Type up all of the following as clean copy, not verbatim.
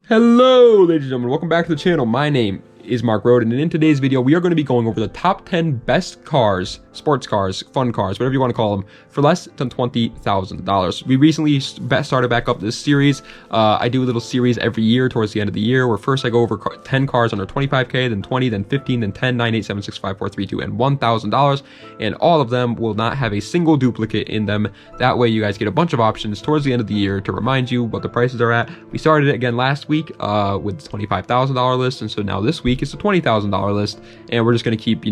Hello, ladies and gentlemen, welcome back to the channel. My name is Mark Roden, and in today's video, we are going to be going over the top 10 best cars, sports cars, fun cars, whatever you want to call them, for less than $20,000. We recently started back up this series. I do a little series every year towards the end of the year, where first I go over 10 cars under 25K, then 20, then 15, then 10, 9, 8, 7, 6, 5, 4, 3, 2, and $1,000. And all of them will not have a single duplicate in them. That way you guys get a bunch of options towards the end of the year to remind you what the prices are at. We started it again last week with the $25,000 list, and so now this week is the $20,000 list, and we're just going to keep,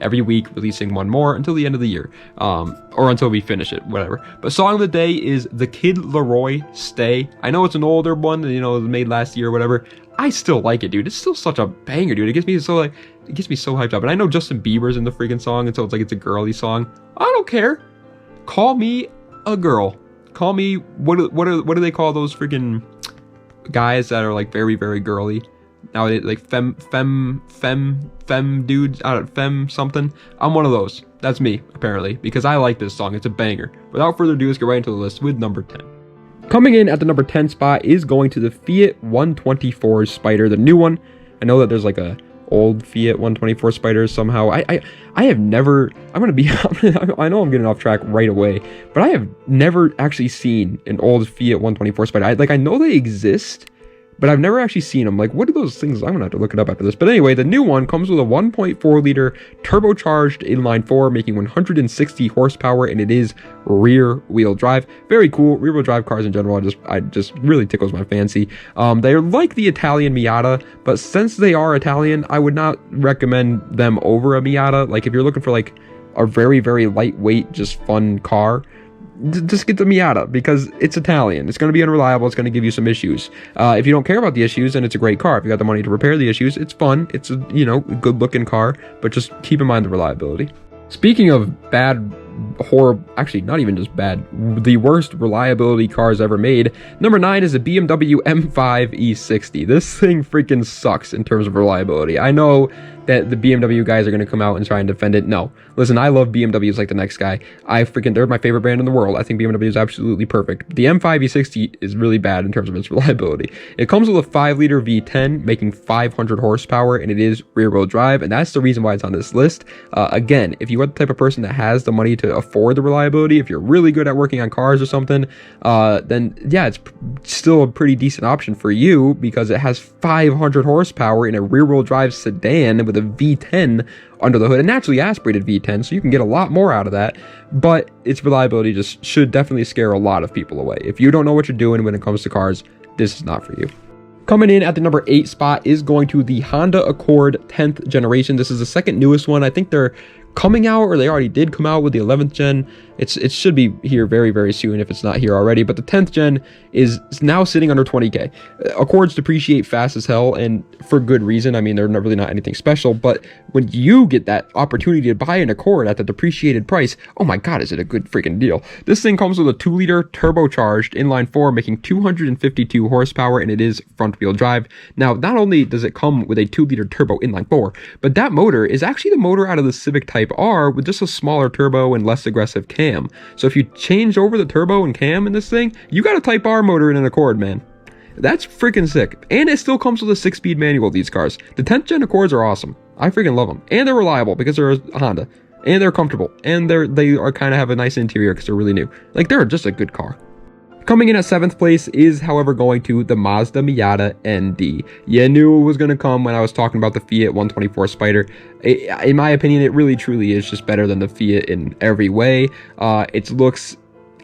every week releasing one more until the end of the year, or until we finish it, whatever. But song of the day is The Kid Laroi, Stay. I know it's an older one, it was made last year or whatever. I still like it, dude. It's still such a banger, dude. It gets me so hyped up. And I know Justin Bieber's in the freaking song, and so it's like it's a girly song. I don't care. Call me a girl. Call me what do they call those freaking guys that are like very, very girly? Now like femme dudes, femme something. I'm one of those. That's me, apparently, because I like this song. It's a banger. Without further ado, let's get right into the list with number 10. Coming in at the number 10 spot is going to the Fiat 124 Spider, the new one. I know that there's like a old Fiat 124 Spider somehow. I have never, I know I'm getting off track right away, but I have never actually seen an old Fiat 124 Spider. I know they exist, but I've never actually seen them. Like, what are those things? I'm gonna have to look it up after this. But anyway, the new one comes with a 1.4 liter turbocharged inline-4, making 160 horsepower, and it is rear-wheel drive. Very cool. Rear-wheel drive cars in general, I just really tickles my fancy. They're like the Italian Miata, but since they are Italian, I would not recommend them over a Miata. Like, if you're looking for like a very, very lightweight, just fun car, just get the Miata, because it's Italian. It's going to be unreliable. It's going to give you some issues. If you don't care about the issues, then it's a great car. If you got the money to repair the issues, it's fun. It's a, good looking car, but just keep in mind the reliability. Speaking of bad, actually not even just bad, the worst reliability cars ever made, number 9 is a BMW M5 E60. This thing freaking sucks in terms of reliability. I know that the BMW guys are going to come out and try and defend it. No, listen, I love BMWs like the next guy. They're my favorite brand in the world. I think BMW is absolutely perfect. The M5 E60 is really bad in terms of its reliability. It comes with a 5-liter V10, making 500 horsepower, and it is rear-wheel drive, and that's the reason why it's on this list. Again, if you are the type of person that has the money to afford the reliability, if you're really good at working on cars or something, then yeah, it's still a pretty decent option for you, because it has 500 horsepower in a rear-wheel drive sedan with a V10 under the hood, a naturally aspirated V10, so you can get a lot more out of that, but its reliability just should definitely scare a lot of people away. If you don't know what you're doing when it comes to cars, this is not for you. Coming in at the number 8 spot is going to the Honda Accord 10th generation. This is the second newest one. I think they're coming out, or they already did come out with the 11th gen. It should be here very, very soon if it's not here already, but the 10th gen is now sitting under 20K. Accords depreciate fast as hell, and for good reason. I mean, they're really not anything special, but when you get that opportunity to buy an Accord at the depreciated price, oh my god, is it a good freaking deal. This thing comes with a 2-liter turbocharged inline-4, making 252 horsepower, and it is front-wheel drive. Now, not only does it come with a 2-liter turbo inline-4, but that motor is actually the motor out of the Civic Type R with just a smaller turbo and less aggressive cam. So if you change over the turbo and cam in this thing, you got a Type R motor in an Accord, man. That's freaking sick. And it still comes with a 6-speed manual, these cars. The 10th gen Accords are awesome. I freaking love them. And they're reliable because they're a Honda. And they're comfortable. And they are kind of have a nice interior because they're really new. Like, they're just a good car. Coming in at 7th place is, however, going to the Mazda Miata ND. You knew it was going to come when I was talking about the Fiat 124 Spider. In my opinion, it really truly is just better than the Fiat in every way. Its looks,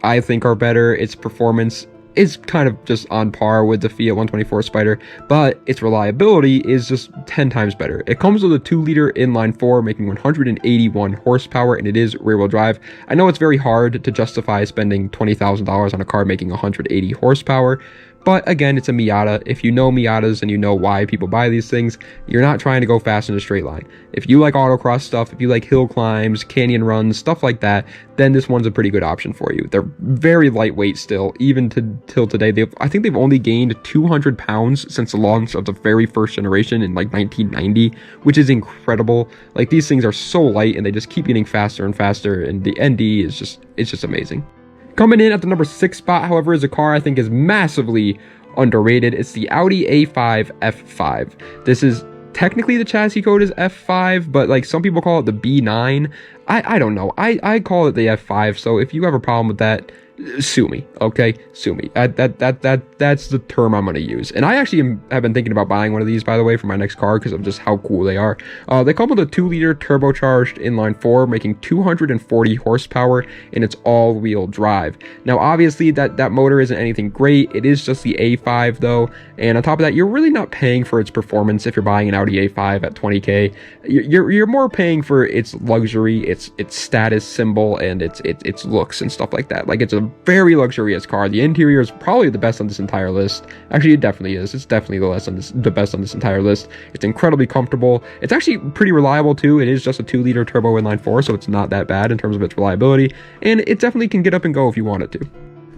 I think, are better. Its performance is kind of just on par with the Fiat 124 Spider, but its reliability is just 10 times better. It comes with a 2-liter inline-4, making 181 horsepower, and it is rear-wheel drive. I know it's very hard to justify spending $20,000 on a car making 180 horsepower, but again, it's a Miata. If you know Miatas and you know why people buy these things, you're not trying to go fast in a straight line. If you like autocross stuff, if you like hill climbs, canyon runs, stuff like that, then this one's a pretty good option for you. They're very lightweight still, even till today. I think they've only gained 200 pounds since the launch of the very first generation in like 1990, which is incredible. Like, these things are so light and they just keep getting faster and faster, and the ND is just amazing. Coming in at the number 6 spot, however, is a car I think is massively underrated. It's the Audi A5 F5. This is technically the chassis code is F5, but like some people call it the B9. I don't know. I call it the F5. So if you have a problem with that, sue me, okay? Sue me. That's the term I'm going to use. And I actually have been thinking about buying one of these, by the way, for my next car because of just how cool they are. They come with a 2-liter turbocharged inline-4, making 240 horsepower, and it's all-wheel drive. Now, obviously, that motor isn't anything great. It is just the A5, though. And on top of that, you're really not paying for its performance if you're buying an Audi A5 at 20K. You're more paying for its luxury, its status symbol, and its looks and stuff like that. Like, it's a very luxurious car. The interior is probably the best on this entire list. Actually, it definitely is. It's definitely the best on this entire list. It's incredibly comfortable. It's actually pretty reliable too. It is just a 2-liter turbo inline-4, so it's not that bad in terms of its reliability, and it definitely can get up and go if you want it to.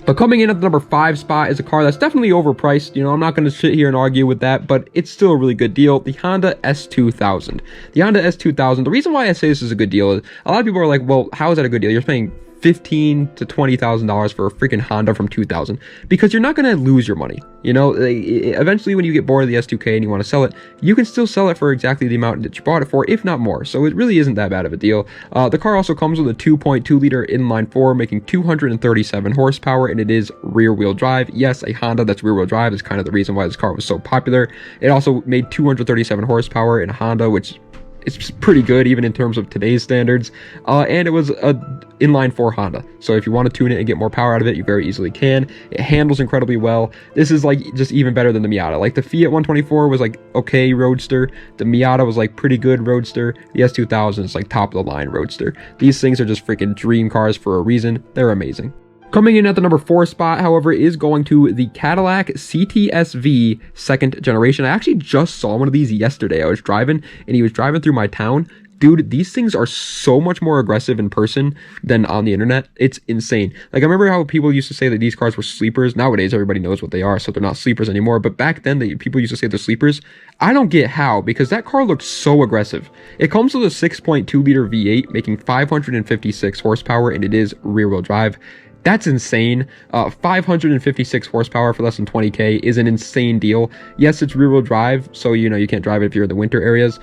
But coming in at the number 5 spot is a car that's definitely overpriced. You know, I'm not going to sit here and argue with that, but it's still a really good deal. The Honda S2000. The Honda S2000, the reason why I say this is a good deal is a lot of people are like, well, how is that a good deal? You're paying $15,000 to $20,000 for a freaking Honda from 2000, because you're not going to lose your money. You know, eventually when you get bored of the S2K and you want to sell it, you can still sell it for exactly the amount that you bought it for, if not more. So it really isn't that bad of a deal. The car also comes with a 2.2-liter inline-4, making 237 horsepower, and it is rear-wheel drive. Yes, a Honda that's rear-wheel drive is kind of the reason why this car was so popular. It also made 237 horsepower in a Honda, which it's pretty good even in terms of today's standards, and it was a inline-4 Honda, so if you want to tune it and get more power out of it, you very easily can. It handles incredibly well. This is like just even better than the Miata. Like the Fiat 124 was like okay roadster, the Miata was like pretty good roadster, the S2000 is like top of the line roadster. These things are just freaking dream cars for a reason. They're amazing. Coming in at the number 4 spot, however, is going to the Cadillac CTS-V 2nd generation. I actually just saw one of these yesterday. I was driving, and he was driving through my town. Dude, these things are so much more aggressive in person than on the internet. It's insane. Like, I remember how people used to say that these cars were sleepers. Nowadays, everybody knows what they are, so they're not sleepers anymore. But back then, people used to say they're sleepers. I don't get how, because that car looks so aggressive. It comes with a 6.2-liter V8, making 556 horsepower, and it is rear-wheel drive. That's insane. 556 horsepower for less than 20K is an insane deal. Yes, it's rear-wheel drive, so you know you can't drive it if you're in the winter areas.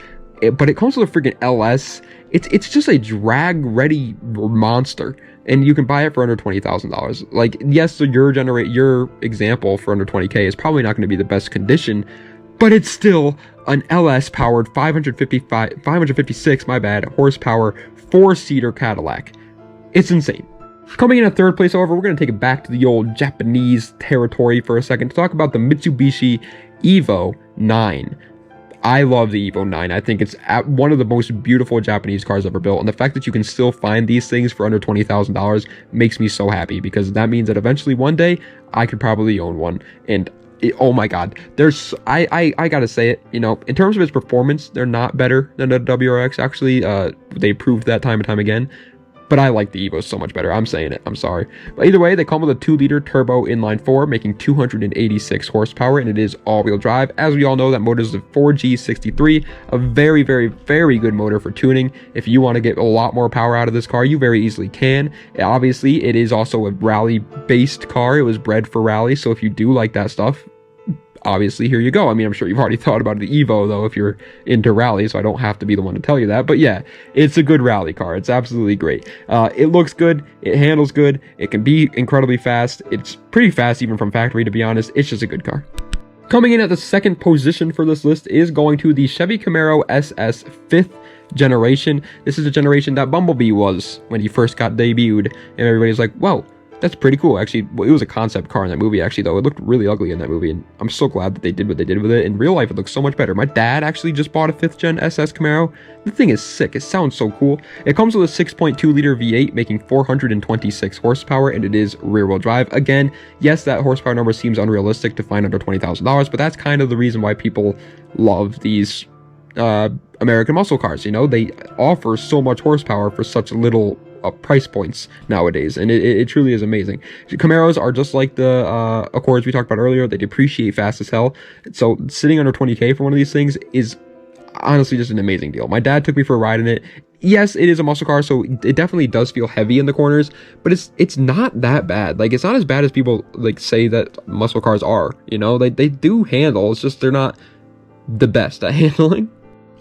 But it comes with a freaking LS. It's just a drag-ready monster, and you can buy it for under $20,000. Like, yes, so your example for under 20K is probably not going to be the best condition, but it's still an LS-powered 556, my bad, horsepower 4-seater Cadillac. It's insane. Coming in at 3rd place, however, we're going to take it back to the old Japanese territory for a second to talk about the Mitsubishi EVO IX. I love the EVO IX. I think it's one of the most beautiful Japanese cars ever built, and the fact that you can still find these things for under $20,000 makes me so happy, because that means that eventually one day I could probably own one. And oh my god, I gotta say it, you know, in terms of its performance, they're not better than the WRX. Actually, they proved that time and time again. But I like the Evo so much better. I'm saying it. I'm sorry. But either way, they come with a 2-liter turbo inline-4, making 286 horsepower, and it is all-wheel drive. As we all know, that motor is the 4G63, a very, very, very good motor for tuning. If you want to get a lot more power out of this car, you very easily can. Obviously, it is also a rally-based car. It was bred for rally, so if you do like that stuff, obviously, here you go. I mean, I'm sure you've already thought about the Evo, though, if you're into rally, so I don't have to be the one to tell you that. But yeah, it's a good rally car. It's absolutely great. It looks good. It handles good. It can be incredibly fast. It's pretty fast even from factory, to be honest. It's just a good car. Coming in at the 2nd position for this list is going to the Chevy Camaro SS 5th generation. This is the generation that Bumblebee was when he first got debuted, and everybody's like, whoa, that's pretty cool. Actually, it was a concept car in that movie, actually, though. It looked really ugly in that movie, and I'm so glad that they did what they did with it. In real life, it looks so much better. My dad actually just bought a 5th gen SS Camaro. The thing is sick. It sounds so cool. It comes with a 6.2-liter V8, making 426 horsepower, and it is rear-wheel drive. Again, yes, that horsepower number seems unrealistic to find under $20,000, but that's kind of the reason why people love these American muscle cars. You know, they offer so much horsepower for such little price points nowadays, and it truly is amazing. Camaros are just like the Accords we talked about earlier. They depreciate fast as hell, so sitting under 20K for one of these things is honestly just an amazing deal. My dad took me for a ride in it. Yes, it is a muscle car, so it definitely does feel heavy in the corners, but it's not that bad. Like, it's not as bad as people like say that muscle cars are, you know? They do handle, it's just they're not the best at handling.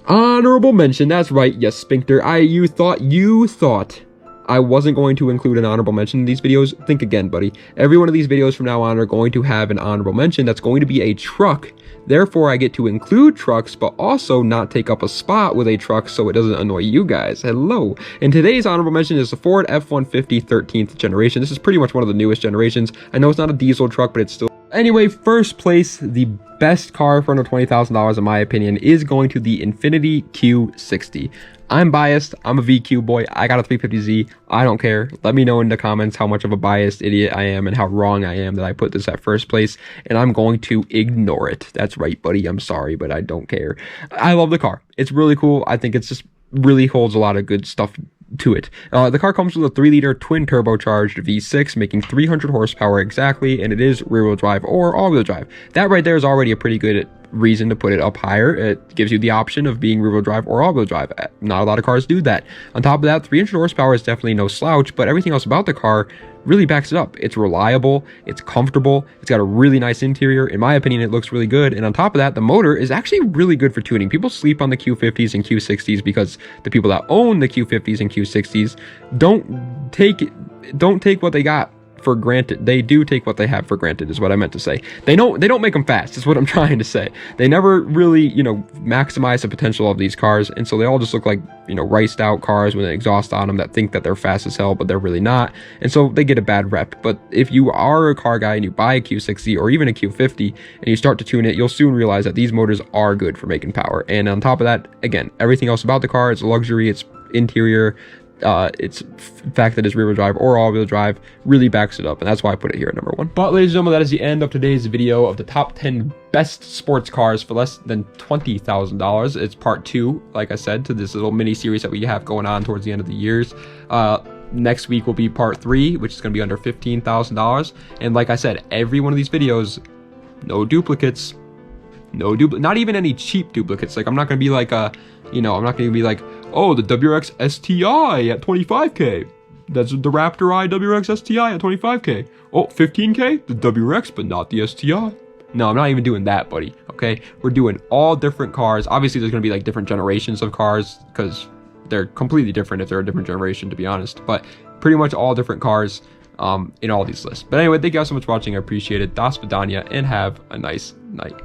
Honorable mention, that's right, yes, Sphincter. You thought I wasn't going to include an honorable mention in these videos. Think again, buddy. Every one of these videos from now on are going to have an honorable mention that's going to be a truck. Therefore, I get to include trucks, but also not take up a spot with a truck so it doesn't annoy you guys. Hello. And today's honorable mention is the Ford F-150 13th generation. This is pretty much one of the newest generations. I know it's not a diesel truck, but it's still... Anyway, first place, the best car for under $20,000 in my opinion is going to the Infiniti Q60. I'm biased. I'm a VQ boy. I got a 350Z. I don't care. Let me know in the comments how much of a biased idiot I am and how wrong I am that I put this at first place, and I'm going to ignore it. That's right, buddy. I'm sorry, but I don't care. I love the car. It's really cool. I think it's just really holds a lot of good stuff to it. The car comes with a 3-liter twin turbocharged V6 making 300 horsepower exactly, and it is rear-wheel drive or all-wheel drive. That right there is already a pretty good reason to put it up higher. It gives you the option of being rear-wheel drive or all-wheel drive. Not a lot of cars do that. On top of that, 300 horsepower is definitely no slouch, but everything else about the car really backs it up. It's reliable, it's comfortable, it's got a really nice interior. In my opinion, it looks really good. And on top of that, the motor is actually really good for tuning. People sleep on the Q50s and Q60s because the people that own the Q50s and Q60s don't take what they got for granted. They do take what they have for granted is what I meant to say. They don't make them fast is what I'm trying to say. They never really, you know, maximize the potential of these cars, and so they all just look like, you know, riced out cars with an exhaust on them that think that they're fast as hell, but they're really not, and so they get a bad rep. But if you are a car guy and you buy a Q60 or even a Q50 and you start to tune it, you'll soon realize that these motors are good for making power. And on top of that, again, everything else about the car, it's luxury, it's interior, its fact that it's rear-wheel drive or all-wheel drive really backs it up, and that's why I put it here at number 1. But ladies and gentlemen, that is the end of today's video of the top 10 best sports cars for less than $20,000. It's part 2, like I said, to this little mini series that we have going on towards the end of the years. Next week will be part 3, which is going to be under $15,000. And like I said, every one of these videos, no duplicates, not even any cheap duplicates. Like, I'm not going to be like I'm not going to be like, oh, the WRX STI at 25k. That's the Raptor I WRX STI at 25k. Oh, 15k? The WRX, but not the STI. No, I'm not even doing that, buddy. Okay, we're doing all different cars. Obviously, there's going to be like different generations of cars because they're completely different if they're a different generation, to be honest. But pretty much all different cars in all these lists. But anyway, thank you guys so much for watching. I appreciate it. Das Vidania, and have a nice night.